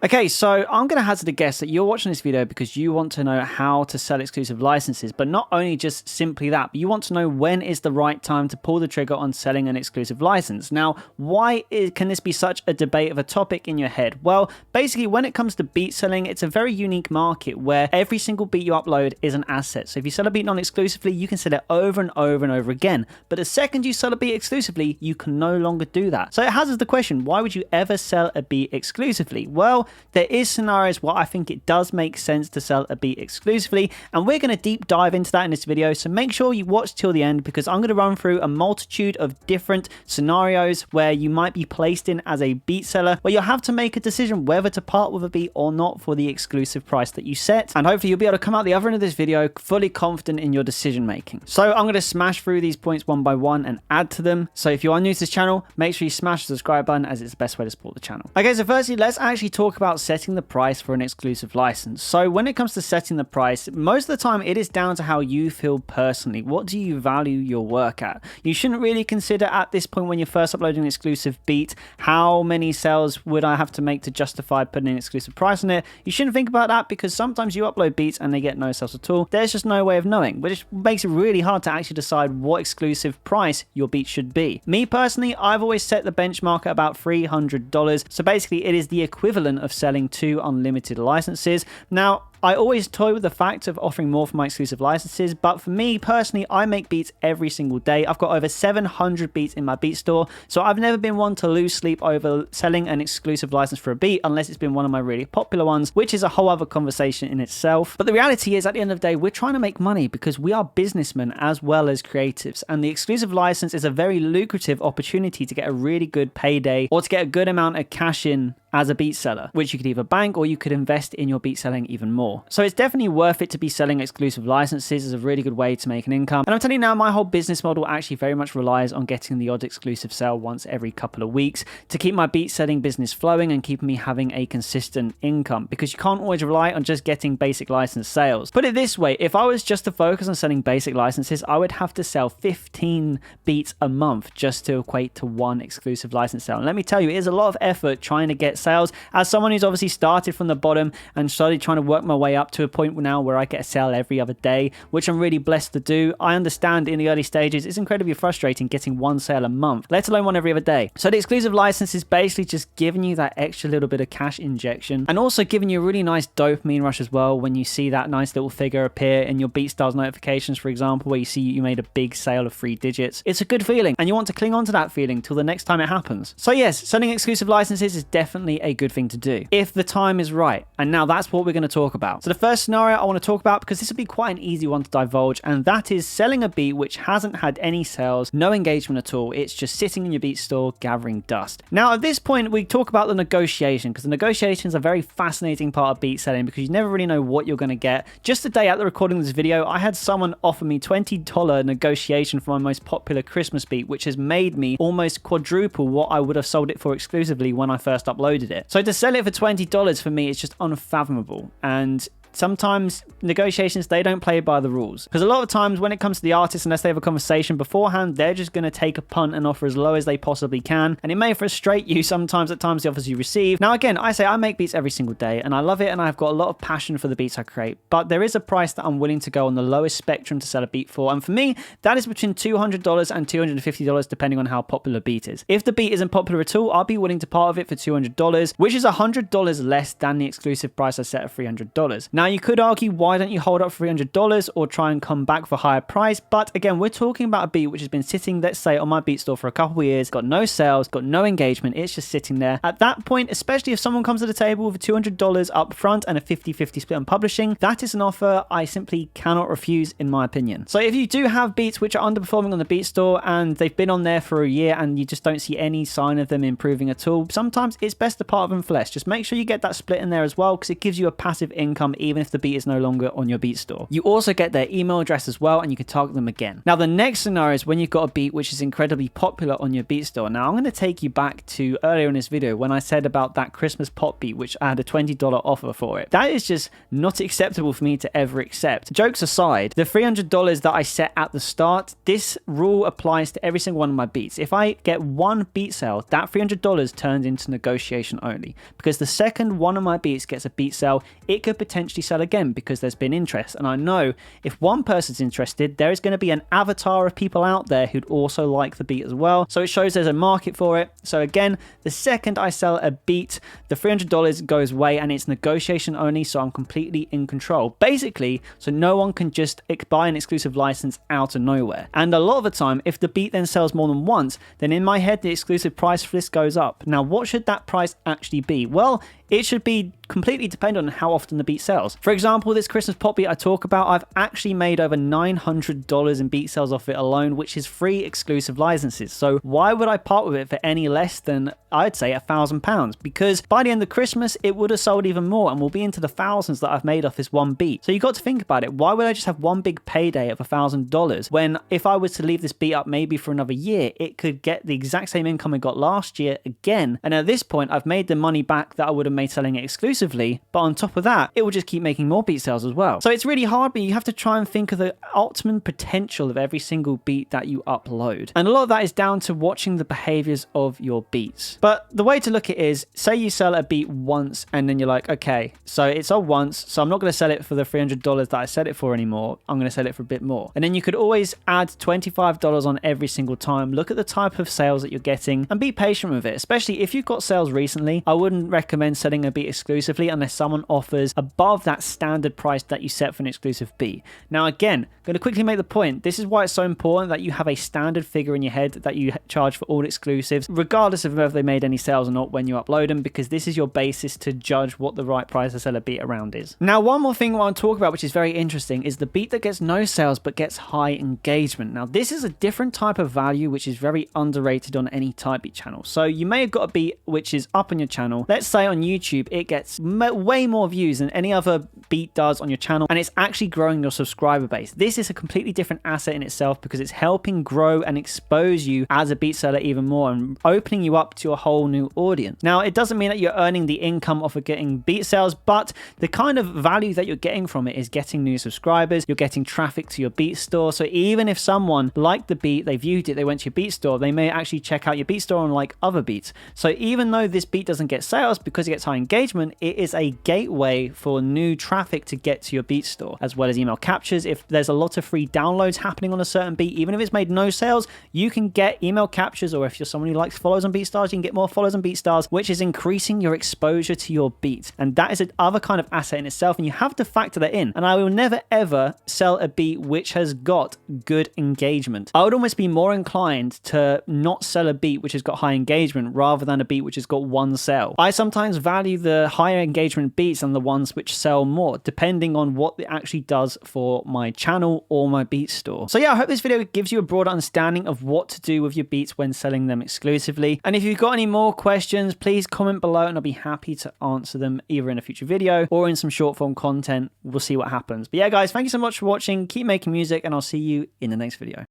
Okay, so I'm going to hazard a guess that you're watching this video because you want to know how to sell exclusive licenses, but not only just simply that, but you want to know when is the right time to pull the trigger on selling an exclusive license. Now, can this be such a debate of a topic in your head? Well, basically, when it comes to beat selling, it's a very unique market where every single beat you upload is an asset. So if you sell a beat non-exclusively, you can sell it over and over and over again. But the second you sell a beat exclusively, you can no longer do that. So it hazards the question, why would you ever sell a beat exclusively? Well, there is scenarios where I think it does make sense to sell a beat exclusively, and we're going to deep dive into that in this video, so make sure you watch till the end because I'm going to run through a multitude of different scenarios where you might be placed in as a beat seller, where you'll have to make a decision whether to part with a beat or not for the exclusive price that you set, and hopefully you'll be able to come out the other end of this video fully confident in your decision making. So I'm going to smash through these points one by one and add to them. So if you are new to this channel, make sure you smash the subscribe button as it's the best way to support the channel. Okay, so firstly, let's actually talk about setting the price for an exclusive license. So when it comes to setting the price, most of the time it is down to how you feel personally. What do you value your work at? You shouldn't really consider at this point when you're first uploading an exclusive beat, how many sales would I have to make to justify putting an exclusive price on it? You shouldn't think about that because sometimes you upload beats and they get no sales at all. There's just no way of knowing, which makes it really hard to actually decide what exclusive price your beat should be. Me personally, I've always set the benchmark at about $300. So basically it is the equivalent of selling two unlimited licenses. Now, I always toy with the fact of offering more for my exclusive licenses, but for me personally, I make beats every single day. I've got over 700 beats in my beat store, so I've never been one to lose sleep over selling an exclusive license for a beat unless it's been one of my really popular ones, which is a whole other conversation in itself. But the reality is, at the end of the day, we're trying to make money because we are businessmen as well as creatives, and the exclusive license is a very lucrative opportunity to get a really good payday or to get a good amount of cash in as a beat seller, which you could either bank or you could invest in your beat selling even more. So it's definitely worth it to be selling exclusive licenses as a really good way to make an income. And I'm telling you now, my whole business model actually very much relies on getting the odd exclusive sale once every couple of weeks to keep my beat selling business flowing and keep me having a consistent income, because you can't always rely on just getting basic license sales. Put it this way, if I was just to focus on selling basic licenses, I would have to sell 15 beats a month just to equate to one exclusive license sale. And let me tell you, it is a lot of effort trying to get sales. As someone who's obviously started from the bottom and started trying to work my way up to a point now where I get a sale every other day, which I'm really blessed to do, I understand in the early stages it's incredibly frustrating getting one sale a month, let alone one every other day. So the exclusive license is basically just giving you that extra little bit of cash injection and also giving you a really nice dopamine rush as well when you see that nice little figure appear in your BeatStars notifications, for example, where you see you made a big sale of 3 digits. It's a good feeling and you want to cling on to that feeling till the next time it happens. So yes, selling exclusive licenses is definitely a good thing to do if the time is right. And now that's what we're going to talk about. So the first scenario I want to talk about, because this will be quite an easy one to divulge, and that is selling a beat which hasn't had any sales, no engagement at all. It's just sitting in your beat store gathering dust. Now at this point we talk about the negotiation, because the negotiation is a very fascinating part of beat selling because you never really know what you're going to get. Just the day after recording this video, I had someone offer me $20 negotiation for my most popular Christmas beat, which has made me almost quadruple what I would have sold it for exclusively when I first uploaded it. So to sell it for $20 for me, it's just unfathomable. And sometimes negotiations, they don't play by the rules, because a lot of times when it comes to the artist, unless they have a conversation beforehand, they're just going to take a punt and offer as low as they possibly can, and it may frustrate you sometimes at times the offers you receive. Now again, I say I make beats every single day and I love it and I've got a lot of passion for the beats I create, but there is a price that I'm willing to go on the lowest spectrum to sell a beat for, and for me that is between $200 and $250 depending on how popular the beat is. If the beat isn't popular at all, I'll be willing to part of it for $200, which is $100 less than the exclusive price I set at $300. Now you could argue, why don't you hold up $300 or try and come back for a higher price? But again, we're talking about a beat which has been sitting, let's say, on my beat store for a couple of years, got no sales, got no engagement, it's just sitting there. At that point, especially if someone comes to the table with $200 up front and a 50-50 split on publishing, that is an offer I simply cannot refuse in my opinion. So if you do have beats which are underperforming on the beat store and they've been on there for a year and you just don't see any sign of them improving at all, sometimes it's best to part of them for less. Just make sure you get that split in there as well, because it gives you a passive income even if the beat is no longer on your beat store. You also get their email address as well, and you can target them again. Now, the next scenario is when you've got a beat which is incredibly popular on your beat store. Now, I'm going to take you back to earlier in this video when I said about that Christmas pop beat, which I had a $20 offer for it. That is just not acceptable for me to ever accept. Jokes aside, the $300 that I set at the start, this rule applies to every single one of my beats. If I get one beat sale, that $300 turns into negotiation only, because the second one of my beats gets a beat sale, it could potentially sell again because there's been interest. And I know if one person's interested, there is going to be an avatar of people out there who'd also like the beat as well. So it shows there's a market for it. So again, the second I sell a beat, the $300 goes away and it's negotiation only. So I'm completely in control, basically, so no one can just buy an exclusive license out of nowhere. And a lot of the time, if the beat then sells more than once, then in my head, the exclusive price for this goes up. Now, what should that price actually be? Well, it should be completely dependent on how often the beat sells. For example, this Christmas pop beat I talk about, I've actually made over $900 in beat sales off it alone, which is free exclusive licenses. So why would I part with it for any less than, I'd say, £1,000? Because by the end of Christmas, it would have sold even more and will be into the thousands that I've made off this one beat. So you got to think about it. Why would I just have one big payday of $1,000 when if I was to leave this beat up maybe for another year, it could get the exact same income I got last year again. And at this point, I've made the money back that I would have made selling it exclusively, but on top of that, it will just keep making more beat sales as well. So it's really hard, but you have to try and think of the optimum potential of every single beat that you upload. And a lot of that is down to watching the behaviors of your beats. But the way to look at it is, say you sell a beat once and then you're like, okay, so it sold once, so I'm not going to sell it for the $300 that I set it for anymore. I'm going to sell it for a bit more. And then you could always add $25 on every single time. Look at the type of sales that you're getting and be patient with it. Especially if you've got sales recently, I wouldn't recommend selling a beat exclusively unless someone offers above that standard price that you set for an exclusive beat. Now, again, I'm going to quickly make the point. This is why it's so important that you have a standard figure in your head that you charge for all exclusives, regardless of whether they made any sales or not when you upload them, because this is your basis to judge what the right price to sell a beat around is. Now, one more thing I want to talk about, which is very interesting, is the beat that gets no sales but gets high engagement. Now, this is a different type of value which is very underrated on any type beat channel. So you may have got a beat which is up on your channel. Let's say on YouTube, it gets way more views than any other beat does on your channel, and it's actually growing your subscriber base. This is a completely different asset in itself because it's helping grow and expose you as a beat seller even more and opening you up to a whole new audience. Now, it doesn't mean that you're earning the income off of getting beat sales, but the kind of value that you're getting from it is getting new subscribers, you're getting traffic to your beat store. So even if someone liked the beat, they viewed it, they went to your beat store, they may actually check out your beat store and like other beats. So even though this beat doesn't get sales because it gets high engagement, it is a gateway for new traffic to get to your beat store, as well as email captures. If there's a lot of free downloads happening on a certain beat, even if it's made no sales, you can get email captures, or if you're someone who likes follows on BeatStars, you can get more follows on BeatStars, which is increasing your exposure to your beat. And that is another kind of asset in itself, and you have to factor that in. And I will never ever sell a beat which has got good engagement. I would almost be more inclined to not sell a beat which has got high engagement rather than a beat which has got one sale. I sometimes value the higher engagement beats and the ones which sell more, depending on what it actually does for my channel or my beat store. So yeah, I hope this video gives you a broad understanding of what to do with your beats when selling them exclusively. And if you've got any more questions, please comment below and I'll be happy to answer them either in a future video or in some short form content. We'll see what happens. But yeah, guys, thank you so much for watching. Keep making music and I'll see you in the next video.